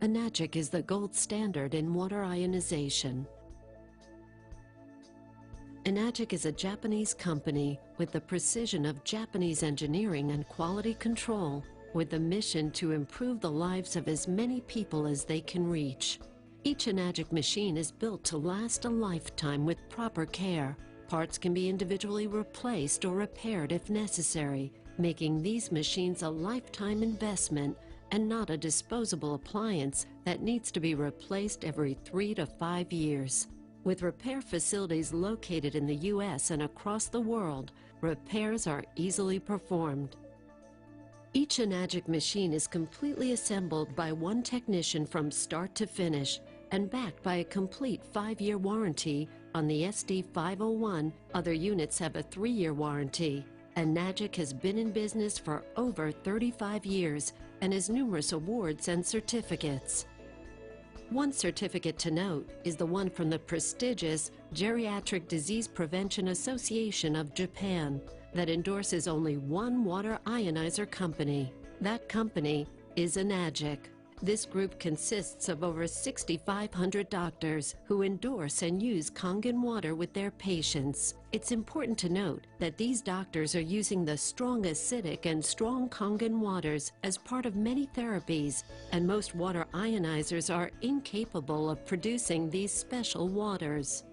Enagic is the gold standard in water ionization. Enagic is a Japanese company with the precision of Japanese engineering and quality control, with the mission to improve the lives of as many people as they can reach. Each Enagic machine is built to last a lifetime with proper care. Parts can be individually replaced or repaired if necessary, making these machines a lifetime investment and not a disposable appliance that needs to be replaced every 3 to 5 years. With repair facilities located in the U.S. and across the world, repairs are easily performed. Each Enagic machine is completely assembled by one technician from start to finish and backed by a complete 5-year warranty. On the SD501, other units have a 3-year warranty. Enagic has been in business for over 35 years and has numerous awards and certificates. One certificate to note is the one from the prestigious Geriatric Disease Prevention Association of Japan that endorses only one water ionizer company. That company is Enagic. This group consists of over 6,500 doctors who endorse and use Kangen water with their patients. It's important to note that these doctors are using the strong acidic and strong Kangen waters as part of many therapies, and most water ionizers are incapable of producing these special waters.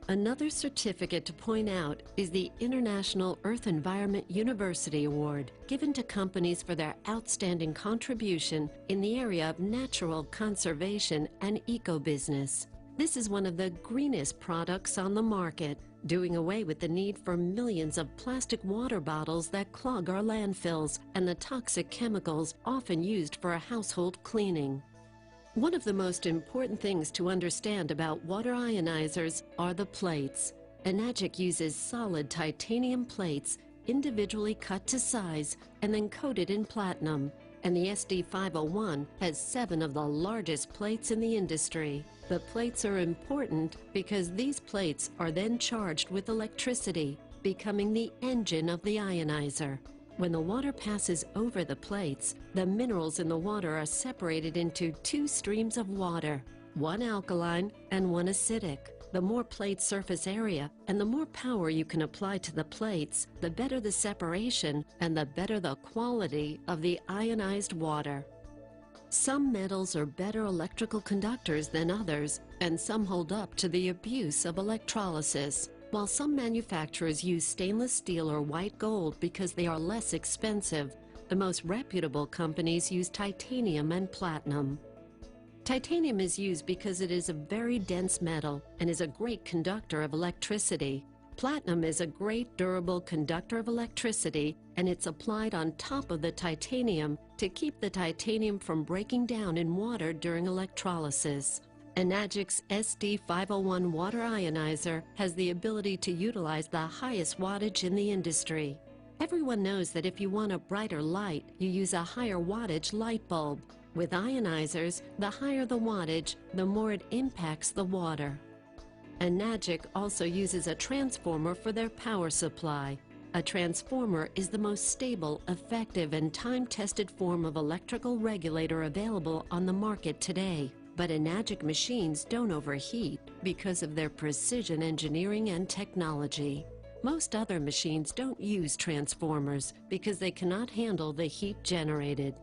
Another certificate to point out is the International Earth Environment University Award, given to companies for their outstanding contribution in the area of natural conservation and eco-business. This is one of the greenest products on the market, doing away with the need for millions of plastic water bottles that clog our landfills and the toxic chemicals often used for household cleaning. One of the most important things to understand about water ionizers are the plates. Enagic uses solid titanium plates individually cut to size and then coated in platinum, and the SD501 has 7 of the largest plates in the industry. The plates are important because these plates are then charged with electricity, becoming the engine of the ionizer. When the water passes over the plates, the minerals in the water are separated into 2 streams of water, one alkaline and one acidic. The more plate surface area and the more power you can apply to the plates, the better the separation and the better the quality of the ionized water. Some metals are better electrical conductors than others, and some hold up to the abuse of electrolysis. While some manufacturers use stainless steel or white gold because they are less expensive, the most reputable companies use titanium and platinum. Titanium is used because it is a very dense metal and is a great conductor of electricity. Platinum is a great durable conductor of electricity, and it's applied on top of the titanium to keep the titanium from breaking down in water during electrolysis. Enagic's SD501 water ionizer has the ability to utilize the highest wattage in the industry. Everyone knows that if you want a brighter light, you use a higher wattage light bulb. With ionizers, the higher the wattage, the more it impacts the water. Enagic also uses a transformer for their power supply. A transformer is the most stable, effective, and time-tested form of electrical regulator available on the market today. But Enagic machines don't overheat because of their precision engineering and technology. Most other machines don't use transformers because they cannot handle the heat generated.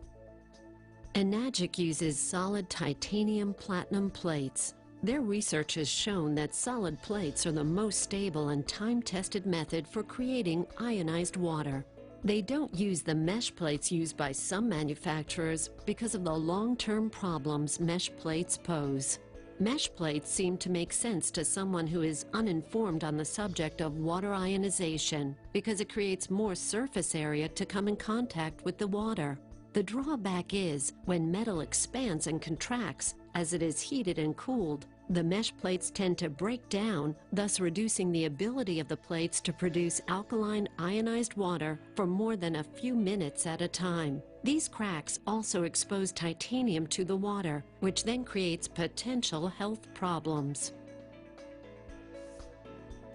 Enagic uses solid titanium platinum plates. Their research has shown that solid plates are the most stable and time-tested method for creating ionized water. They don't use the mesh plates used by some manufacturers because of the long-term problems mesh plates pose. Mesh plates seem to make sense to someone who is uninformed on the subject of water ionization because it creates more surface area to come in contact with the water. The drawback is when metal expands and contracts as it is heated and cooled, the mesh plates tend to break down, thus reducing the ability of the plates to produce alkaline ionized water for more than a few minutes at a time. These cracks also expose titanium to the water, which then creates potential health problems.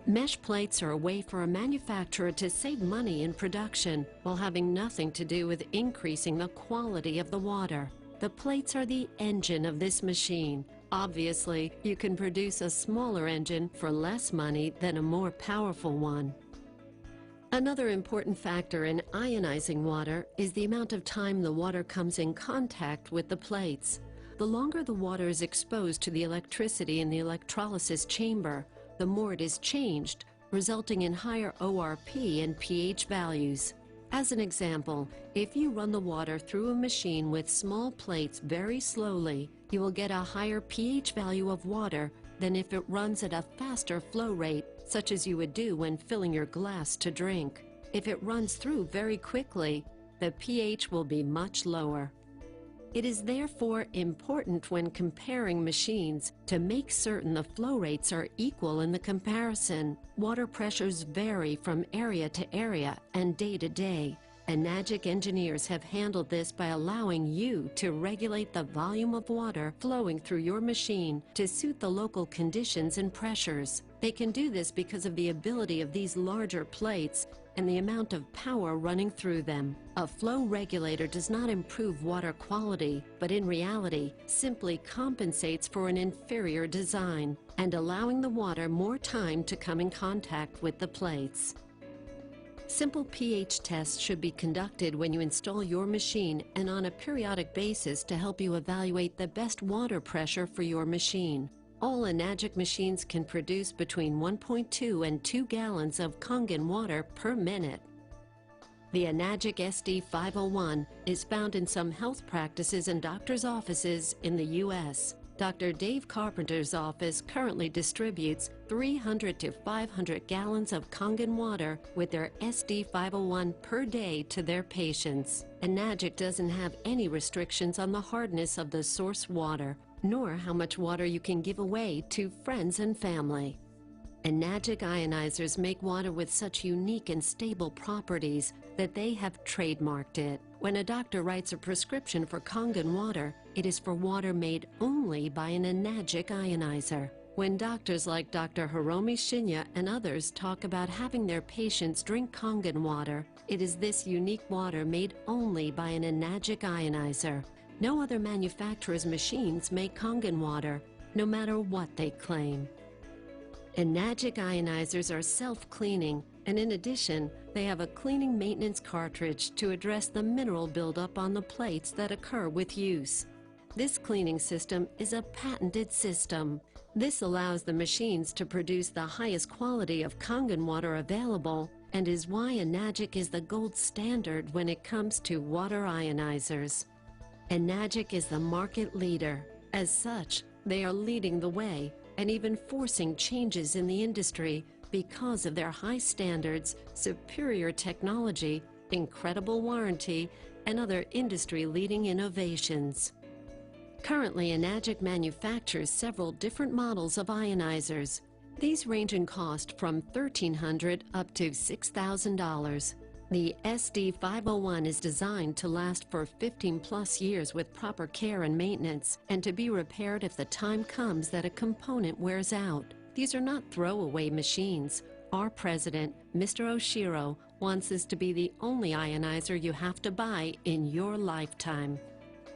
Mesh plates are a way for a manufacturer to save money in production while having nothing to do with increasing the quality of the water. The plates are the engine of this machine. Obviously, you can produce a smaller engine for less money than a more powerful one. Another important factor in ionizing water is the amount of time the water comes in contact with the plates. The longer the water is exposed to the electricity in the electrolysis chamber, the more it is changed, resulting in higher ORP and pH values. As an example, if you run the water through a machine with small plates very slowly, you will get a higher pH value of water than if it runs at a faster flow rate, such as you would do when filling your glass to drink. If it runs through very quickly, the pH will be much lower. It is therefore important when comparing machines to make certain the flow rates are equal in the comparison. Water pressures vary from area to area and day to day. Enagic engineers have handled this by allowing you to regulate the volume of water flowing through your machine to suit the local conditions and pressures. They can do this because of the ability of these larger plates and the amount of power running through them. A flow regulator does not improve water quality, but in reality simply compensates for an inferior design and allowing the water more time to come in contact with the plates. Simple pH tests should be conducted when you install your machine and on a periodic basis to help you evaluate the best water pressure for your machine. All Enagic machines can produce between 1.2 and 2 gallons of Kangen water per minute. The Enagic SD501 is found in some health practices and doctors' offices in the U.S. Dr. Dave Carpenter's office currently distributes 300 to 500 gallons of Kangen water with their SD501 per day to their patients. Enagic doesn't have any restrictions on the hardness of the source water, nor how much water you can give away to friends and family. Enagic ionizers make water with such unique and stable properties that they have trademarked it. When a doctor writes a prescription for Kangen water, it is for water made only by an Enagic ionizer. When doctors like Dr. Hiromi Shinya and others talk about having their patients drink Kangen water, it is this unique water made only by an Enagic ionizer. No other manufacturer's machines make Kangen water, no matter what they claim. Enagic ionizers are self-cleaning, and in addition, they have a cleaning maintenance cartridge to address the mineral buildup on the plates that occur with use. This cleaning system is a patented system. This allows the machines to produce the highest quality of Kangen water available and is why Enagic is the gold standard when it comes to water ionizers. Enagic is the market leader. As such, they are leading the way and even forcing changes in the industry because of their high standards, superior technology, incredible warranty, and other industry-leading innovations. Currently, Enagic manufactures several different models of ionizers. These range in cost from $1,300 up to $6,000. The SD501 is designed to last for 15+ years with proper care and maintenance, and to be repaired if the time comes that a component wears out. These are not throwaway machines. Our president, Mr. Oshiro, wants this to be the only ionizer you have to buy in your lifetime.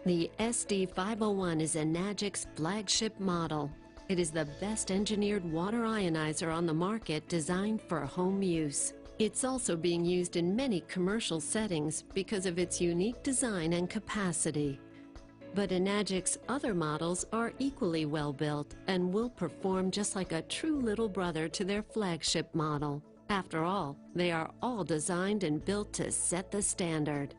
The SD501 is Enagic's flagship model. It is the best engineered water ionizer on the market designed for home use. It's also being used in many commercial settings because of its unique design and capacity. But Enagic's other models are equally well built and will perform just like a true little brother to their flagship model. After all, they are all designed and built to set the standard.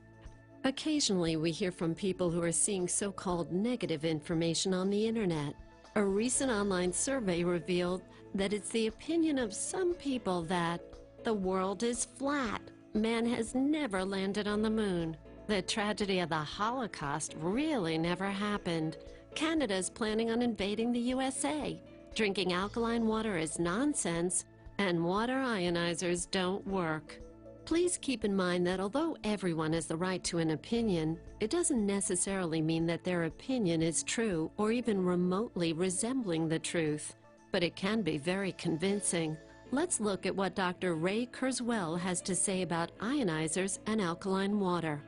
Occasionally, we hear from people who are seeing so-called negative information on the internet. A recent online survey revealed that it's the opinion of some people that the world is flat. Man has never landed on the moon. The tragedy of the Holocaust really never happened. Canada is planning on invading the USA. Drinking alkaline water is nonsense, and water ionizers don't work. Please keep in mind that although everyone has the right to an opinion, it doesn't necessarily mean that their opinion is true or even remotely resembling the truth. But it can be very convincing. Let's look at what Dr. Ray Kurzweil has to say about ionizers and alkaline water.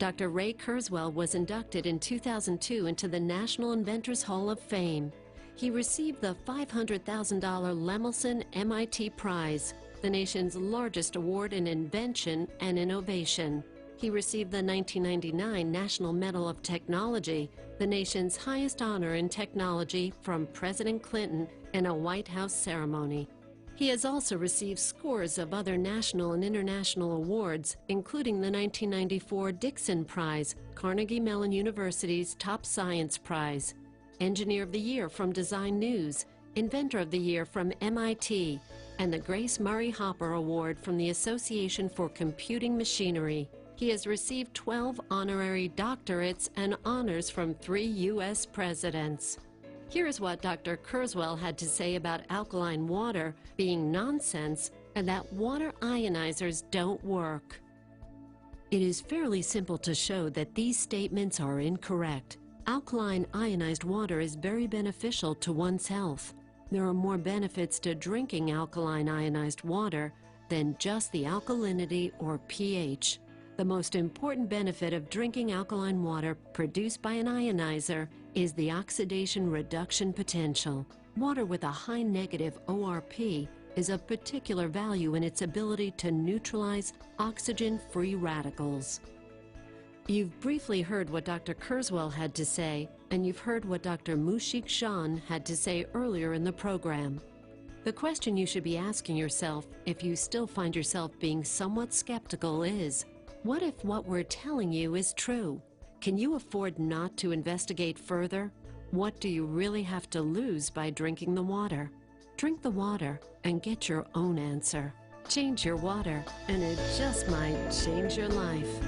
Dr. Ray Kurzweil was inducted in 2002 into the National Inventors Hall of Fame. He received the $500,000 Lemelson MIT Prize, the nation's largest award in invention and innovation. He received the 1999 National Medal of Technology, the nation's highest honor in technology, from President Clinton in a White House ceremony. He has also received scores of other national and international awards, including the 1994 Dickson Prize, Carnegie Mellon University's Top Science Prize, Engineer of the Year from Design News, Inventor of the Year from MIT, and the Grace Murray Hopper Award from the Association for Computing Machinery. He has received 12 honorary doctorates and honors from 3 U.S. presidents. Here is what Dr. Kurzweil had to say about alkaline water being nonsense and that water ionizers don't work. It is fairly simple to show that these statements are incorrect. Alkaline ionized water is very beneficial to one's health. There are more benefits to drinking alkaline ionized water than just the alkalinity or pH. The most important benefit of drinking alkaline water produced by an ionizer is the oxidation reduction potential. Water with a high negative ORP is of particular value in its ability to neutralize oxygen-free radicals. You've briefly heard what Dr. Kurzweil had to say, and you've heard what Dr. Mushik Shan had to say earlier in the program. The question you should be asking yourself, if you still find yourself being somewhat skeptical, is, what if what we're telling you is true? Can you afford not to investigate further? What do you really have to lose by drinking the water? Drink the water and get your own answer. Change your water, and it just might change your life.